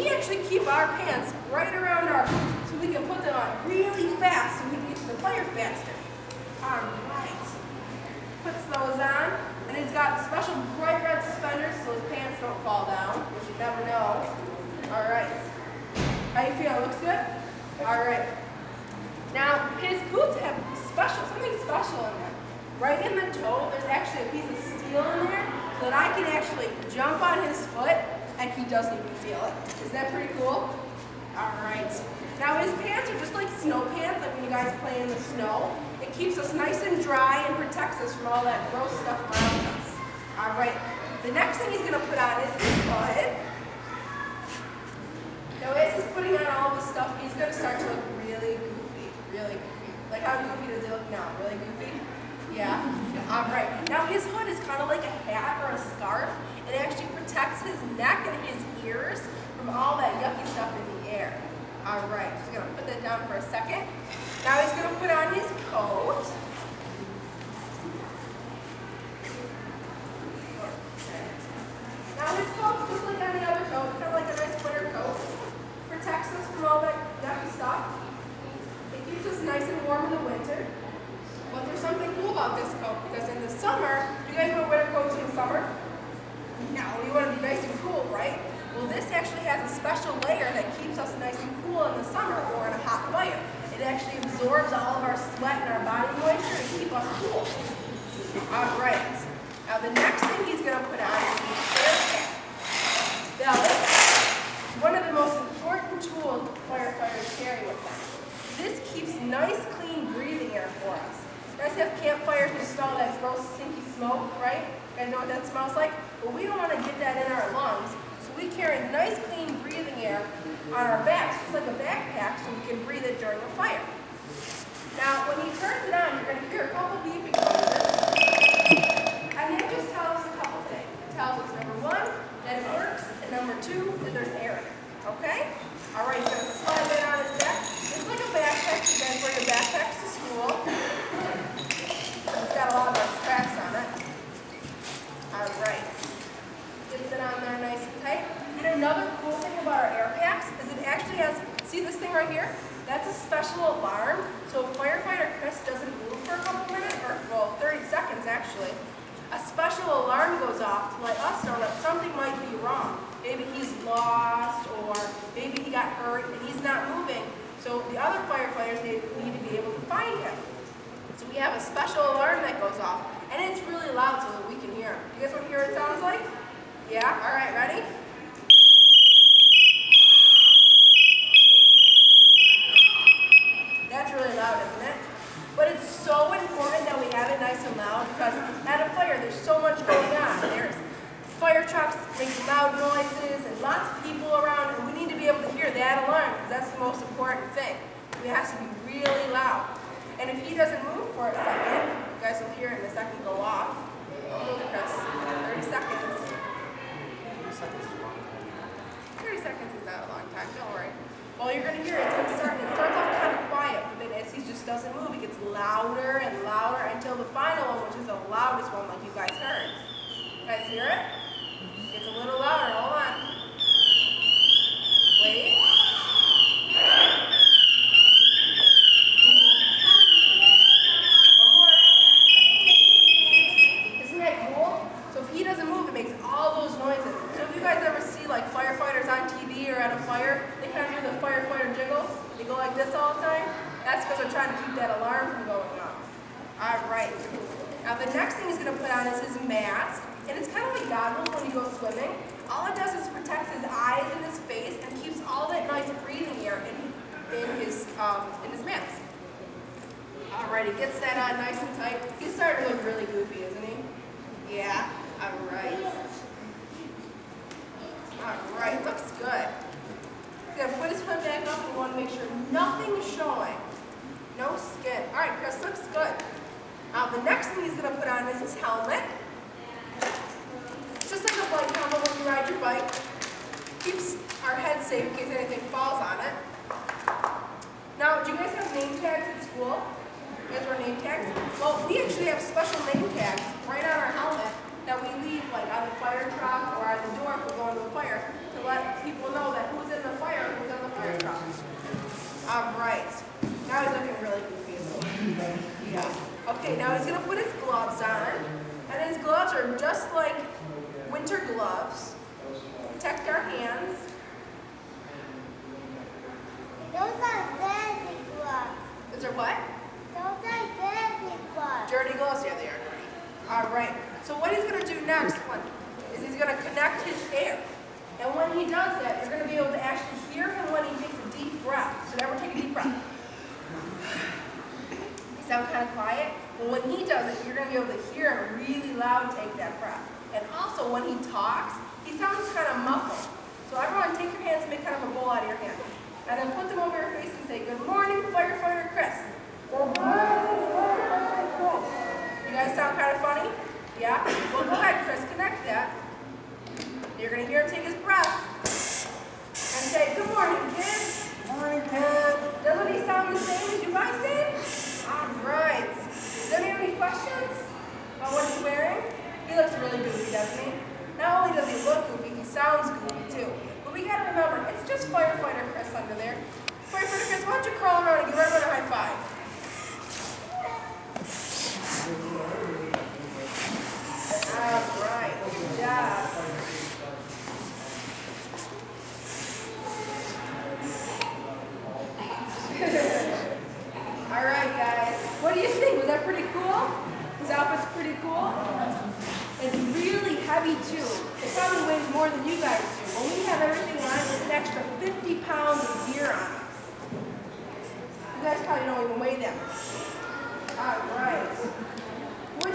we actually keep our pants right around our boots so we can put them on really fast so we can get to the fire faster. Alright. Puts those on, and he's got special bright red suspenders so his pants don't fall down, which you never know. Alright. How you feel? Looks good? Alright. Now, his boots have something special in them. Right in the toe, there's actually a piece of steel in there so that I can actually jump on his foot and he doesn't even feel it. Is that pretty cool? Alright. Now his pants are just like snow pants, like when you guys play in the snow. It keeps us nice and dry and protects us from all that gross stuff around us. Alright. The next thing he's going to put on is his hood. Now as he's putting on all this stuff, he's going to start to look really goofy. Really goofy. Like how goofy does he look now? Really goofy? Yeah? Alright. Now his hood is kind of like a hat or a scarf. It actually protects his neck and his ears from all that yucky stuff in the air. Alright, just going to put that down for a second. Now he's going to put on his coat. Now his coat's just like any other coat, kind of like a nice winter coat. Protects us from all that yucky stuff. It keeps us nice and warm in the winter. But there's something cool about this coat, because in the summer, you guys wear winter coats in the summer? No, you want to be nice and cool, right? Well, this actually has a special layer that keeps us nice and cool in the summer or in a hot fire. It actually absorbs all of our sweat and our body moisture to keep us cool. Alright. Now the next thing he's going to put on is the air cap. Now this is one of the most important tools firefighters carry with them. This keeps nice, clean breathing air for us. You guys have campfires and smell that gross, stinky smoke, right? You guys know what that smells like? Well, we don't want to get that in our lungs, so we carry nice, clean breathing air on our backs, just like a backpack, so we can breathe it during a fire. Now, when he turns it on, you're going to hear a couple beeping noises, and that just tells us a couple things. It tells us, number one, that it works, and number two, that there's air in it. Okay? All right, he's going to slide that on his back. It's like a backpack. You guys wear your backpacks to school. It's got a lot of our straps on it. All right. Gets it on there nice and tight. And another cool thing about our air packs is it actually has, see this thing right here? That's a special alarm. So if firefighter Chris doesn't move for a couple minutes, or well, 30 seconds actually, a special alarm goes off to let us know that something might be wrong. Maybe he's lost, or maybe he got hurt and he's not moving. So the other firefighters need to be able to find him. So we have a special alarm that goes off, and it's really loud so that we can hear him. You guys want to hear what it sounds like? Yeah? All right, ready? That's really loud, isn't it? But it's so important that we have it nice and loud because at a fire there's so much going on. There's fire trucks making loud noises and lots of people around, and we need to be able to hear that alarm because that's the most important thing. It has to be really loud. And if he doesn't move for a second, you guys will hear it in a second go off. Move, Chris. 30 seconds. 30 seconds is not a long time, don't worry. Well, you're going to hear it. It starts off kind of quiet, but then as he just doesn't move, it gets louder and louder until the final one, which is the loudest one like you guys heard. You guys hear it? It gets a little louder. Hold on. Wait. One more. Isn't that cool? So if he doesn't move, it makes all those noises. So if you guys ever see like firefighters on TV or at a fire, they kind of do the firefighter jiggle. They go like this all the time. That's because they're trying to keep that alarm from going off. All right. Now the next thing he's going to put on is his mask. And it's kind of like goggles when you go swimming. All it does is protects his eyes and his face and keeps all that nice breathing air in his mask. All right, he gets that on nice and tight. He's starting to look really goofy, isn't he? Yeah. All right. All right, looks good. He's going to put his hood back up and we want to make sure nothing's showing. No skin. All right, Chris, looks good. Now the next thing he's going to put on is his helmet. Just like a bike helmet when you ride your bike. Keeps our head safe in case anything falls on it. Now, do you guys have name tags at school? You guys wear name tags? Well, we actually have special name tags right on our helmet that we leave like on the fire truck or on the door if we're going to a fire to let people know that who's in he does that, you're going to be able to actually hear him when he takes a deep breath. So never take a deep breath. They sound kind of quiet. Well, when he does it, you're going to be able to hear him really loud take that breath. And also, when he talks, he sounds kind of muffled. So everyone, take your hands and make kind of a bowl out of your hand. And then put them over your face and say, "Good morning, firefighter Chris." Good morning, firefighter Chris. You guys sound kind of funny? Yeah? Well, go ahead, Chris, connect that. You're going to hear him take his breath. And say, "Good morning, kids." Good morning, kids. Doesn't he sound the same as you guys did? All right. Does anyone have any questions about what he's wearing? He looks really goofy, doesn't he? Not only does he look goofy, he sounds goofy too. But we got to remember, it's just firefighter Chris under there. Firefighter Chris, why don't you crawl around and give everyone a high five? All right, good job. All right, guys. What do you think? Was that pretty cool? His outfit's pretty cool. It's really heavy too. It probably weighs more than you guys do. When we have everything on, it's an extra 50 pounds of gear on us. You guys probably don't even weigh that much. All right.